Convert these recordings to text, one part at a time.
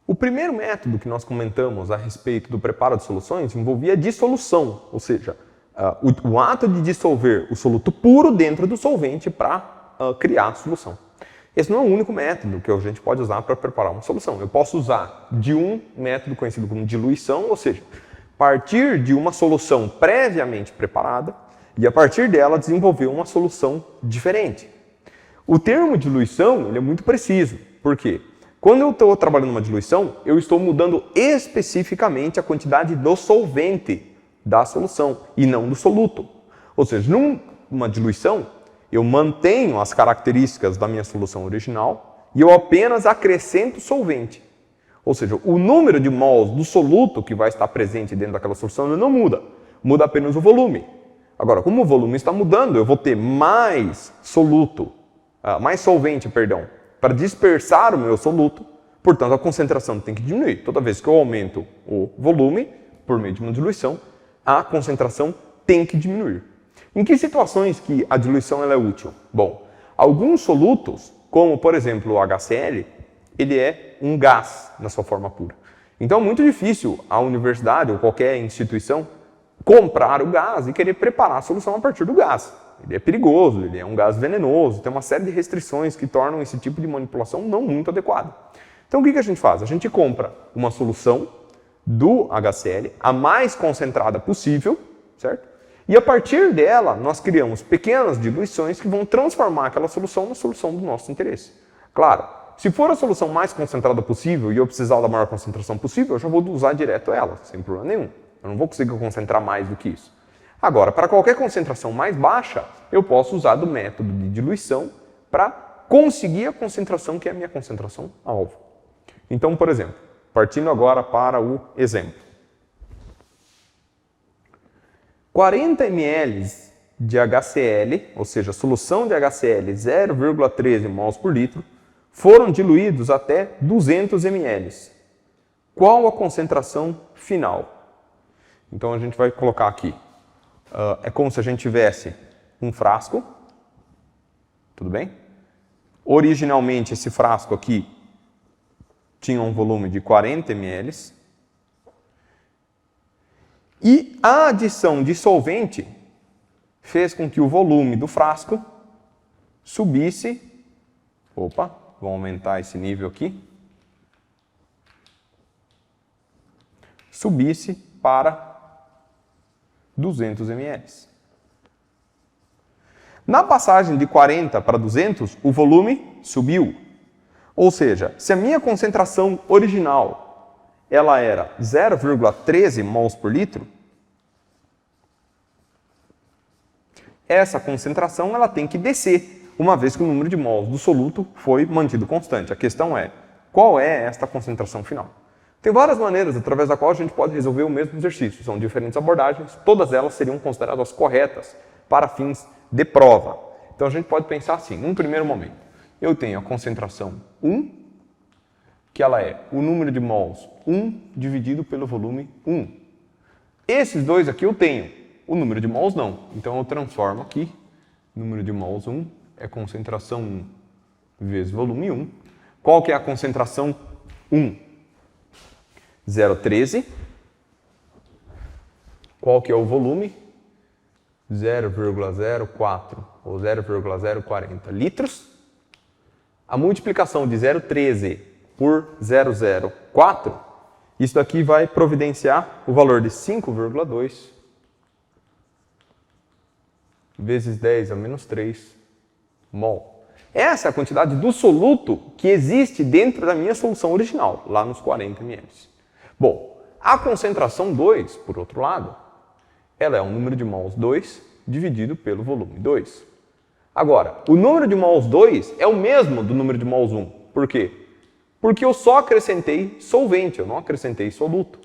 O primeiro método que nós comentamos a respeito do preparo de soluções envolvia a dissolução, ou seja, o ato de dissolver o soluto puro dentro do solvente para criar a solução. Esse não é o único método que a gente pode usar para preparar uma solução. Eu posso usar de um método conhecido como diluição, ou seja, partir de uma solução previamente preparada e a partir dela desenvolver uma solução diferente. O termo diluição ele é muito preciso, por quê? Quando eu estou trabalhando uma diluição, eu estou mudando especificamente a quantidade do solvente da solução e não do soluto. Ou seja, numa diluição, eu mantenho as características da minha solução original e eu apenas acrescento solvente. Ou seja, o número de mols do soluto que vai estar presente dentro daquela solução não muda, muda apenas o volume. Agora, como o volume está mudando, eu vou ter mais solvente, para dispersar o meu soluto, portanto a concentração tem que diminuir. Toda vez que eu aumento o volume, por meio de uma diluição, a concentração tem que diminuir. Em que situações que a diluição ela é útil? Bom, alguns solutos, como por exemplo o HCl, ele é um gás na sua forma pura. Então é muito difícil a universidade ou qualquer instituição comprar o gás e querer preparar a solução a partir do gás. Ele é perigoso, ele é um gás venenoso, tem uma série de restrições que tornam esse tipo de manipulação não muito adequada. Então o que a gente faz? A gente compra uma solução do HCl, a mais concentrada possível, certo? E a partir dela, nós criamos pequenas diluições que vão transformar aquela solução na solução do nosso interesse. Claro, se for a solução mais concentrada possível e eu precisar da maior concentração possível, eu já vou usar direto ela, sem problema nenhum. Eu não vou conseguir concentrar mais do que isso. Agora, para qualquer concentração mais baixa, eu posso usar do método de diluição para conseguir a concentração que é a minha concentração alvo. Então, por exemplo, partindo agora para o exemplo. 40 ml de HCl, ou seja, solução de HCl 0,13 mols por litro, foram diluídos até 200 ml. Qual a concentração final? Então a gente vai colocar aqui. É como se a gente tivesse um frasco, tudo bem? Originalmente esse frasco aqui tinha um volume de 40 ml. E a adição de solvente fez com que o volume do frasco subisse. Opa, vou aumentar esse nível aqui. Subisse para 200 ml. Na passagem de 40 para 200, o volume subiu. Ou seja, se a minha concentração original ela era 0,13 mols por litro, essa concentração ela tem que descer, uma vez que o número de mols do soluto foi mantido constante. A questão é, qual é esta concentração final? Tem várias maneiras através da qual a gente pode resolver o mesmo exercício. São diferentes abordagens, todas elas seriam consideradas corretas para fins de prova. Então a gente pode pensar assim, num primeiro momento, eu tenho a concentração 1, que ela é o número de mols 1 dividido pelo volume 1. Esses dois aqui eu tenho, o número de mols não. Então eu transformo aqui, número de mols 1 é concentração 1 vezes volume 1. Qual que é a concentração 1? 0,13. Qual que é o volume? 0,04 ou 0,040 litros. A multiplicação de 0,13 por 0,04, isso daqui vai providenciar o valor de 5,2 vezes 10 a menos 3 mol. Essa é a quantidade do soluto que existe dentro da minha solução original, lá nos 40 ml. Bom, a concentração 2, por outro lado, ela é o número de mols 2 dividido pelo volume 2. Agora, o número de mols 2 é o mesmo do número de mols 1. Por quê? Porque eu só acrescentei solvente, eu não acrescentei soluto.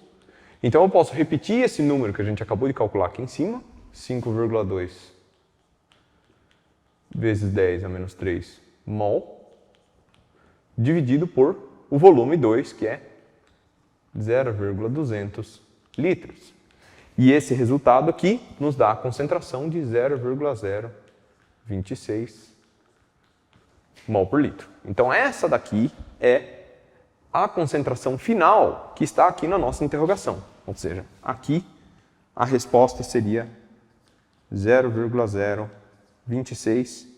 Então eu posso repetir esse número que a gente acabou de calcular aqui em cima, 5,2 vezes 10 a menos 3 mol, dividido por o volume 2, que é 0,200 litros. E esse resultado aqui nos dá a concentração de 0,026 mol por litro. Então essa daqui é a concentração final que está aqui na nossa interrogação. Ou seja, aqui a resposta seria 0,026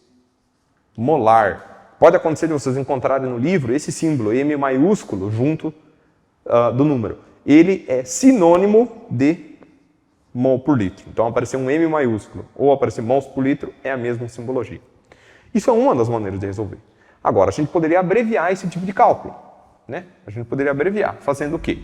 molar. Pode acontecer de vocês encontrarem no livro esse símbolo, M maiúsculo, junto do número. Ele é sinônimo de mol por litro. Então, aparecer um M maiúsculo ou aparecer mols por litro é a mesma simbologia. Isso é uma das maneiras de resolver. Agora, a gente poderia abreviar esse tipo de cálculo, né? A gente poderia abreviar, fazendo o quê?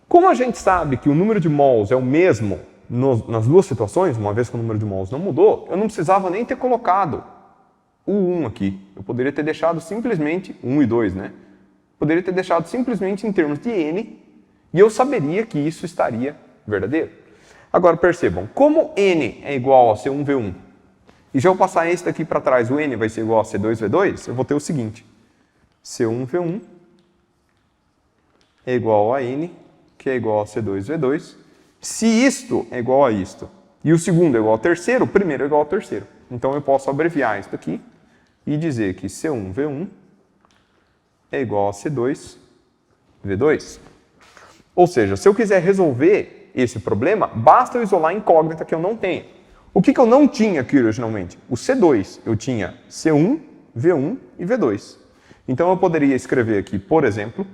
Como a gente sabe que o número de mols é o mesmo nas duas situações, uma vez que o número de mols não mudou, eu não precisava nem ter colocado o 1 aqui. Eu poderia ter deixado simplesmente 1 e 2, né? Poderia ter deixado simplesmente em termos de N e eu saberia que isso estaria verdadeiro. Agora percebam, como N é igual a C1V1 e se eu passar esse daqui para trás, o N vai ser igual a C2V2, eu vou ter o seguinte: C1V1 é igual a N, que é igual a C2V2. Se isto é igual a isto e o segundo é igual ao terceiro, o primeiro é igual ao terceiro. Então eu posso abreviar isso daqui e dizer que C1V1 é igual a C2V2. Ou seja, se eu quiser resolver esse problema, basta eu isolar a incógnita que eu não tenho. O que eu não tinha aqui originalmente? O C2. Eu tinha C1, V1 e V2. Então eu poderia escrever aqui, por exemplo,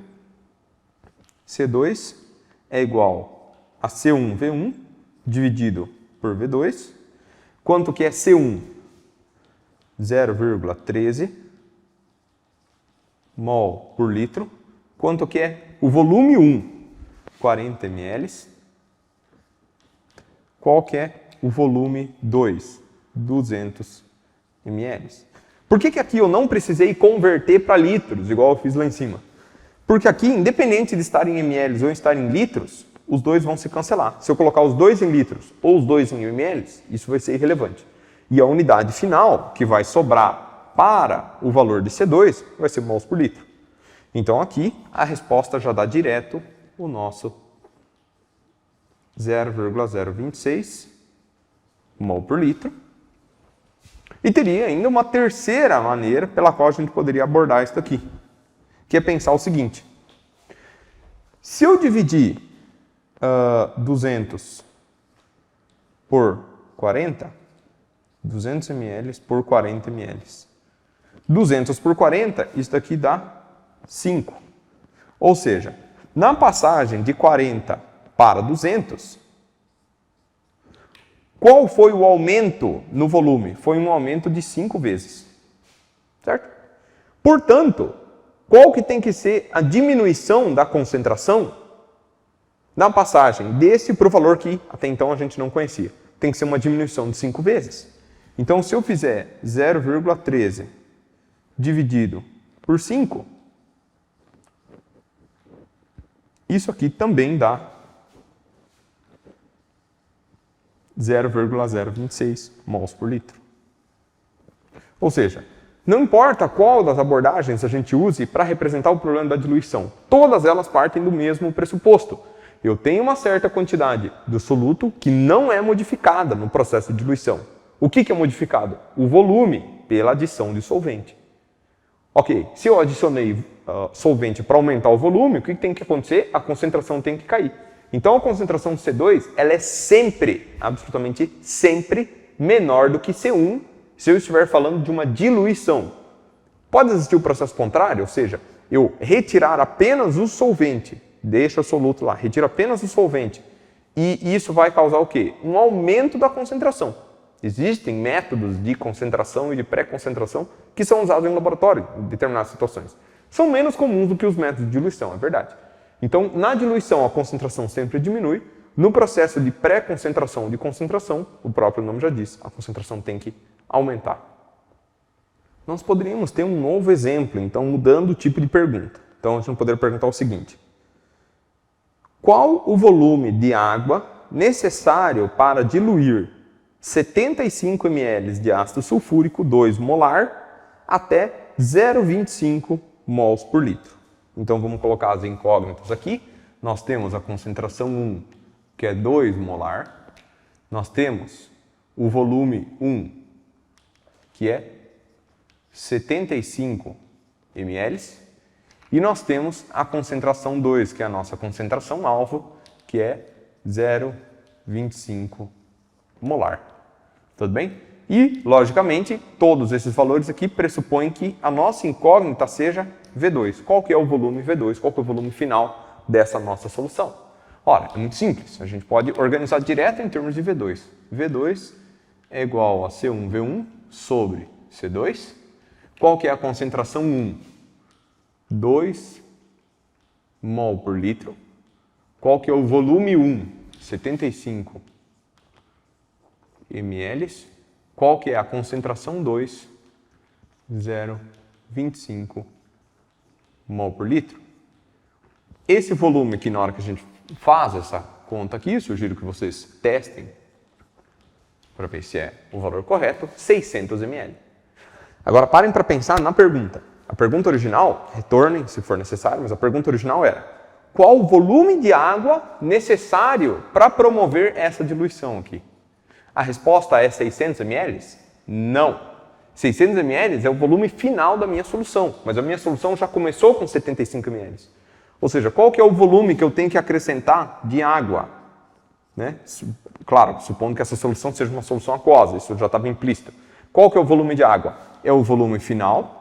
C2 é igual a C1, V1 dividido por V2. Quanto que é C1? 0,13 mol por litro. Quanto que é o volume 1? 40 ml. Qual que é o volume 2? 200 ml. Por que aqui eu não precisei converter para litros, igual eu fiz lá em cima? Porque aqui, independente de estar em ml ou estar em litros, os dois vão se cancelar. Se eu colocar os dois em litros ou os dois em ml, isso vai ser irrelevante. E a unidade final, que vai sobrar para o valor de C2, vai ser mols por litro. Então aqui, a resposta já dá direto o nosso 0,026 mol por litro. E teria ainda uma terceira maneira pela qual a gente poderia abordar isso daqui, que é pensar o seguinte: se eu dividir 200 por 40, 200 ml por 40 ml. 200 por 40, isso daqui dá 5. Ou seja, na passagem de 40 para 200, qual foi o aumento no volume? Foi um aumento de 5 vezes. Certo? Portanto, qual que tem que ser a diminuição da concentração na passagem desse para o valor que até então a gente não conhecia? Tem que ser uma diminuição de 5 vezes. Então, se eu fizer 0,13 dividido por 5, isso aqui também dá 0,026 mols por litro. Ou seja, não importa qual das abordagens a gente use para representar o problema da diluição, todas elas partem do mesmo pressuposto. Eu tenho uma certa quantidade do soluto que não é modificada no processo de diluição. O que é modificado? O volume pela adição de solvente. Ok, se eu adicionei solvente para aumentar o volume, o que tem que acontecer? A concentração tem que cair. Então a concentração de C2 ela é sempre, absolutamente sempre, menor do que C1 se eu estiver falando de uma diluição. Pode existir o processo contrário, ou seja, eu retirar apenas o solvente, deixa o soluto lá, retiro apenas o solvente, e isso vai causar o quê? Um aumento da concentração. Existem métodos de concentração e de pré-concentração que são usados em laboratório em determinadas situações. São menos comuns do que os métodos de diluição, é verdade. Então, na diluição, a concentração sempre diminui. No processo de pré-concentração ou de concentração, o próprio nome já diz, a concentração tem que aumentar. Nós poderíamos ter um novo exemplo, então, mudando o tipo de pergunta. Então, a gente poderia perguntar o seguinte: qual o volume de água necessário para diluir 75 ml de ácido sulfúrico 2 molar até 0,25 mols por litro? Então vamos colocar as incógnitas aqui. Nós temos a concentração 1, que é 2 molar. Nós temos o volume 1, que é 75 ml. E nós temos a concentração 2, que é a nossa concentração alvo, que é 0,25 molar. Tudo bem? E, logicamente, todos esses valores aqui pressupõem que a nossa incógnita seja V2. Qual que é o volume V2? Qual que é o volume final dessa nossa solução? Ora, é muito simples. A gente pode organizar direto em termos de V2. V2 é igual a C1V1 sobre C2. Qual que é a concentração 1? 2 mol por litro. Qual que é o volume 1? 75 ml. Qual que é a concentração 2? 0,25 mol por litro. Esse volume aqui, na hora que a gente faz essa conta aqui, eu sugiro que vocês testem para ver se é o valor correto, 600 ml. Agora parem para pensar na pergunta. A pergunta original, retornem se for necessário, mas a pergunta original era: qual o volume de água necessário para promover essa diluição aqui? A resposta é 600 ml? Não. 600 ml é o volume final da minha solução, mas a minha solução já começou com 75 ml. Ou seja, qual que é o volume que eu tenho que acrescentar de água? Né? Claro, supondo que essa solução seja uma solução aquosa, isso já estava implícito. Qual que é o volume de água? É o volume final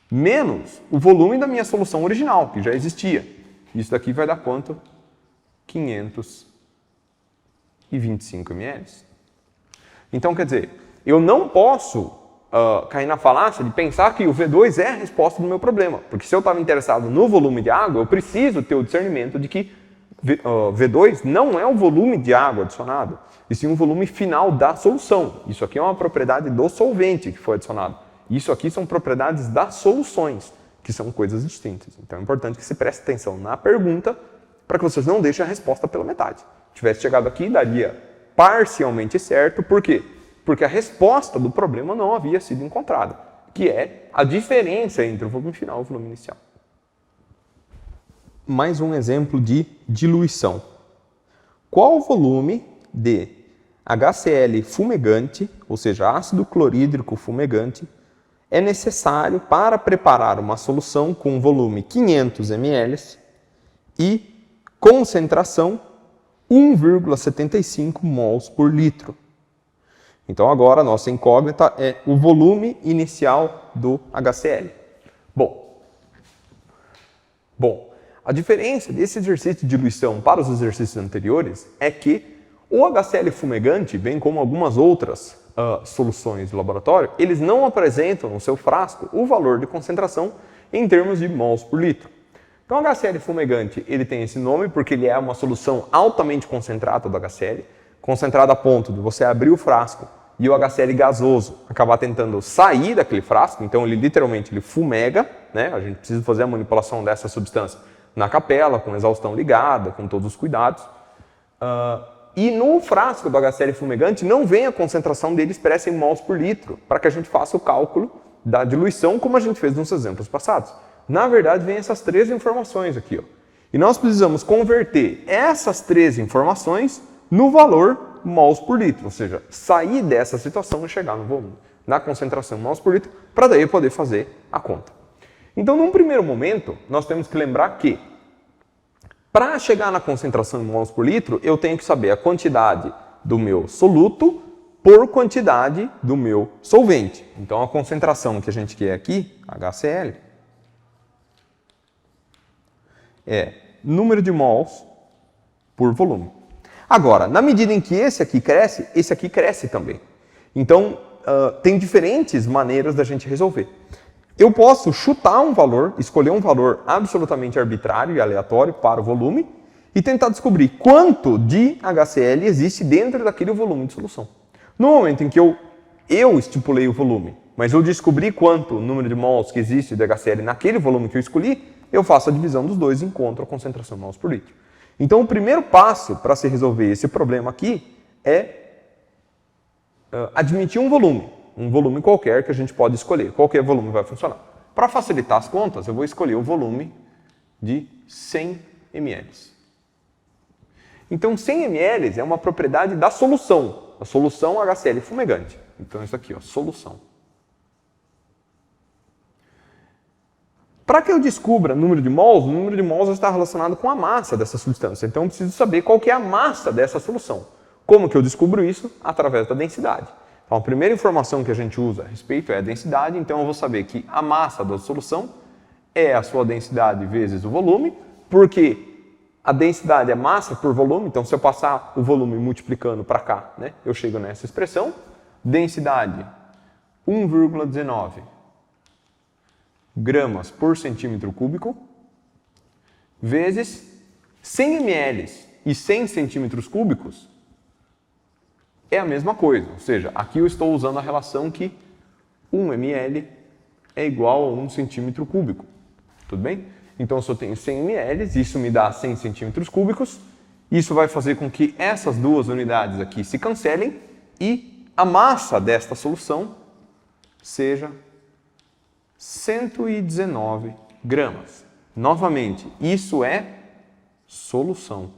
menos o volume da minha solução original, que já existia. Isso daqui vai dar quanto? 525 ml. Então, quer dizer, eu não posso cair na falácia de pensar que o V2 é a resposta do meu problema. Porque se eu estava interessado no volume de água, eu preciso ter o discernimento de que V2 não é o volume de água adicionado, e sim o volume final da solução. Isso aqui é uma propriedade do solvente que foi adicionado. Isso aqui são propriedades das soluções, que são coisas distintas. Então é importante que se preste atenção na pergunta para que vocês não deixem a resposta pela metade. Se tivesse chegado aqui, daria parcialmente certo. Por quê? Porque a resposta do problema não havia sido encontrada, que é a diferença entre o volume final e o volume inicial. Mais um exemplo de diluição. Qual o volume de HCl fumegante, ou seja, ácido clorídrico fumegante, é necessário para preparar uma solução com volume 500 ml e concentração 1,75 mols por litro? Então agora a nossa incógnita é o volume inicial do HCl. Bom, a diferença desse exercício de diluição para os exercícios anteriores é que o HCl fumegante, bem como algumas outras soluções de laboratório, eles não apresentam no seu frasco o valor de concentração em termos de mols por litro. Então o HCl fumegante ele tem esse nome porque ele é uma solução altamente concentrada do HCl, concentrada a ponto de você abrir o frasco e o HCl gasoso acabar tentando sair daquele frasco, então ele literalmente fumega, né? A gente precisa fazer a manipulação dessa substância na capela, com exaustão ligada, com todos os cuidados. E no frasco do HCl fumegante não vem a concentração dele expressa em mols por litro, para que a gente faça o cálculo da diluição, como a gente fez nos exemplos passados. Na verdade, vem essas três informações aqui. E nós precisamos converter essas três informações no valor mols por litro, ou seja, sair dessa situação e chegar no volume, na concentração mols por litro, para daí eu poder fazer a conta. Então, num primeiro momento, nós temos que lembrar que para chegar na concentração em mols por litro, eu tenho que saber a quantidade do meu soluto por quantidade do meu solvente. Então, a concentração que a gente quer aqui, HCl, é número de mols por volume. Agora, na medida em que esse aqui cresce também. Então, tem diferentes maneiras da gente resolver. Eu posso chutar um valor, escolher um valor absolutamente arbitrário e aleatório para o volume e tentar descobrir quanto de HCl existe dentro daquele volume de solução. No momento em que eu estipulei o volume, mas eu descobri quanto número de mols que existe de HCl naquele volume que eu escolhi, eu faço a divisão dos dois e encontro a concentração em mols por litro. Então, o primeiro passo para se resolver esse problema aqui é admitir um volume qualquer que a gente pode escolher. Qualquer volume vai funcionar. Para facilitar as contas, eu vou escolher o volume de 100 ml. Então, 100 ml é uma propriedade da solução. A solução HCl fumegante. Então, isso aqui, solução. Para que eu descubra o número de mols está relacionado com a massa dessa substância. Então eu preciso saber qual que é a massa dessa solução. Como que eu descubro isso? Através da densidade. Então a primeira informação que a gente usa a respeito é a densidade, então eu vou saber que a massa da solução é a sua densidade vezes o volume, porque a densidade é massa por volume, então se eu passar o volume multiplicando para cá, né, eu chego nessa expressão. Densidade 1,19 gramas por centímetro cúbico, vezes 100 ml e 100 centímetros cúbicos é a mesma coisa. Ou seja, aqui eu estou usando a relação que 1 ml é igual a 1 centímetro cúbico. Tudo bem? Então, se eu tenho 100 ml, isso me dá 100 centímetros cúbicos. Isso vai fazer com que essas duas unidades aqui se cancelem e a massa desta solução seja 119 gramas. Novamente, isso é solução.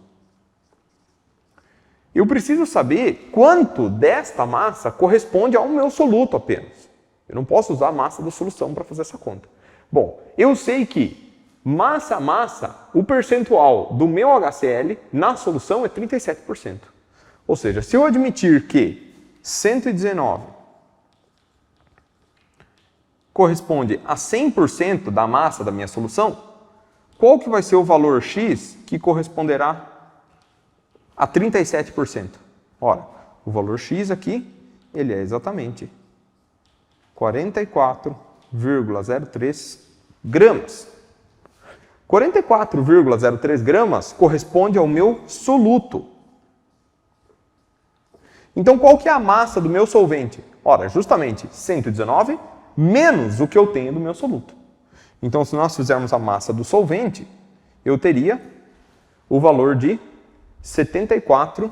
Eu preciso saber quanto desta massa corresponde ao meu soluto apenas. Eu não posso usar a massa da solução para fazer essa conta. Bom, eu sei que massa a massa, o percentual do meu HCl na solução é 37%. Ou seja, se eu admitir que 119 corresponde a 100% da massa da minha solução, qual que vai ser o valor X que corresponderá a 37%? Ora, o valor X aqui, ele é exatamente 44,03 gramas. 44,03 gramas corresponde ao meu soluto. Então, qual que é a massa do meu solvente? Ora, justamente 119 menos o que eu tenho do meu soluto. Então, se nós fizermos a massa do solvente, eu teria o valor de 74.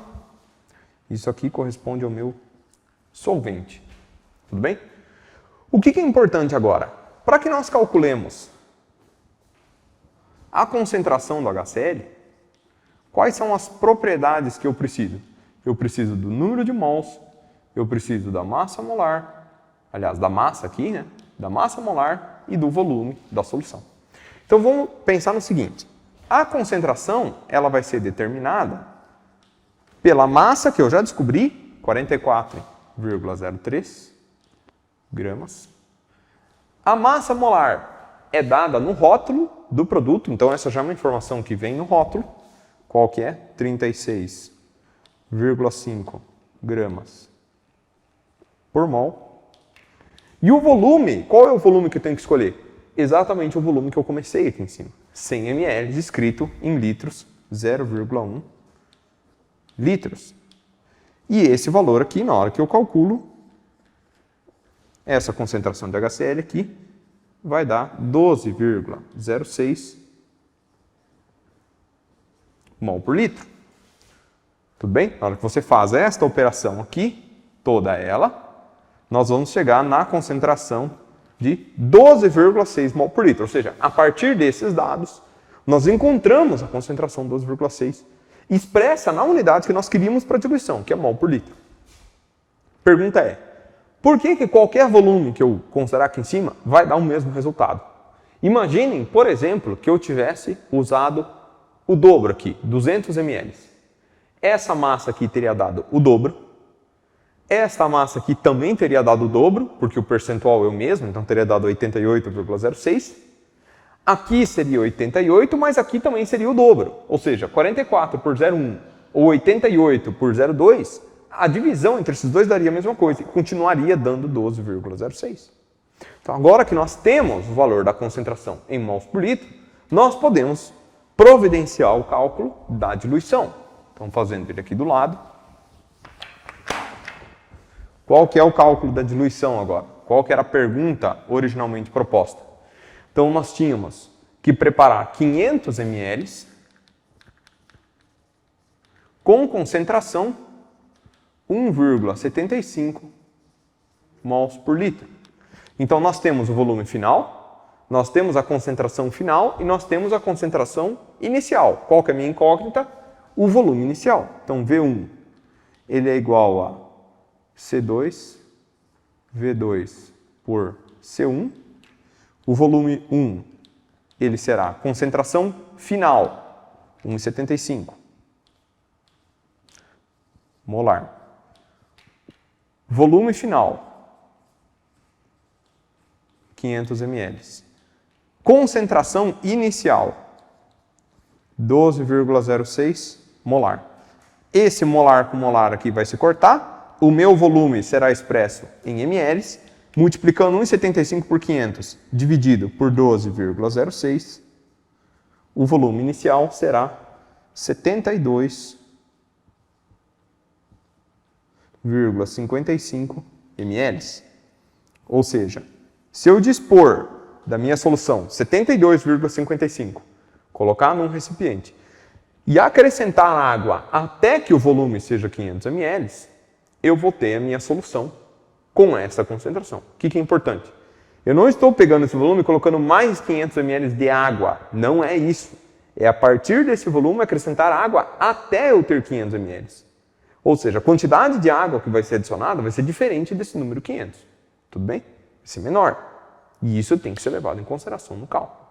Isso aqui corresponde ao meu solvente. Tudo bem? O que é importante agora? Para que nós calculemos a concentração do HCl, quais são as propriedades que eu preciso? Eu preciso do número de mols, eu preciso da massa molar, aliás, da massa aqui, né? Da massa molar e do volume da solução. Então vamos pensar no seguinte: a concentração ela vai ser determinada pela massa que eu já descobri, 44,03 gramas. A massa molar é dada no rótulo do produto, então essa já é uma informação que vem no rótulo. Qual que é? 36,5 gramas por mol. E o volume, qual é o volume que eu tenho que escolher? Exatamente o volume que eu comecei aqui em cima. 100 ml escrito em litros, 0,1 litros. E esse valor aqui, na hora que eu calculo, essa concentração de HCl aqui vai dar 12,06 mol por litro. Tudo bem? Na hora que você faz esta operação aqui, toda ela, nós vamos chegar na concentração de 12,6 mol por litro. Ou seja, a partir desses dados, nós encontramos a concentração 12,6 expressa na unidade que nós queríamos para a diluição, que é mol por litro. Pergunta é, por que qualquer volume que eu considerar aqui em cima vai dar o mesmo resultado? Imaginem, por exemplo, que eu tivesse usado o dobro aqui, 200 ml. Essa massa aqui teria dado o dobro. Esta massa aqui também teria dado o dobro, porque o percentual é o mesmo, então teria dado 88,06. Aqui seria 88, mas aqui também seria o dobro. Ou seja, 44 por 0,1 ou 88 por 0,2, a divisão entre esses dois daria a mesma coisa e continuaria dando 12,06. Então, agora que nós temos o valor da concentração em mols por litro, nós podemos providenciar o cálculo da diluição. Então, fazendo ele aqui do lado. Qual que é o cálculo da diluição agora? Qual que era a pergunta originalmente proposta? Então, nós tínhamos que preparar 500 ml com concentração 1,75 mols por litro. Então, nós temos o volume final, nós temos a concentração final e nós temos a concentração inicial. Qual que é a minha incógnita? O volume inicial. Então, V1 ele é igual a C2, V2 por C1. O volume 1 ele será concentração final, 1,75 molar. Volume final, 500 ml. Concentração inicial, 12,06 molar. Esse molar com molar aqui vai se cortar. O meu volume será expresso em ml, multiplicando 1,75 por 500, dividido por 12,06. O volume inicial será 72,55 ml. Ou seja, se eu dispor da minha solução 72,55, colocar num recipiente e acrescentar água até que o volume seja 500 ml, eu vou ter a minha solução com essa concentração. O que é importante? Eu não estou pegando esse volume e colocando mais 500 ml de água. Não é isso. É a partir desse volume acrescentar água até eu ter 500 ml. Ou seja, a quantidade de água que vai ser adicionada vai ser diferente desse número 500. Tudo bem? Vai ser menor. E isso tem que ser levado em consideração no cálculo.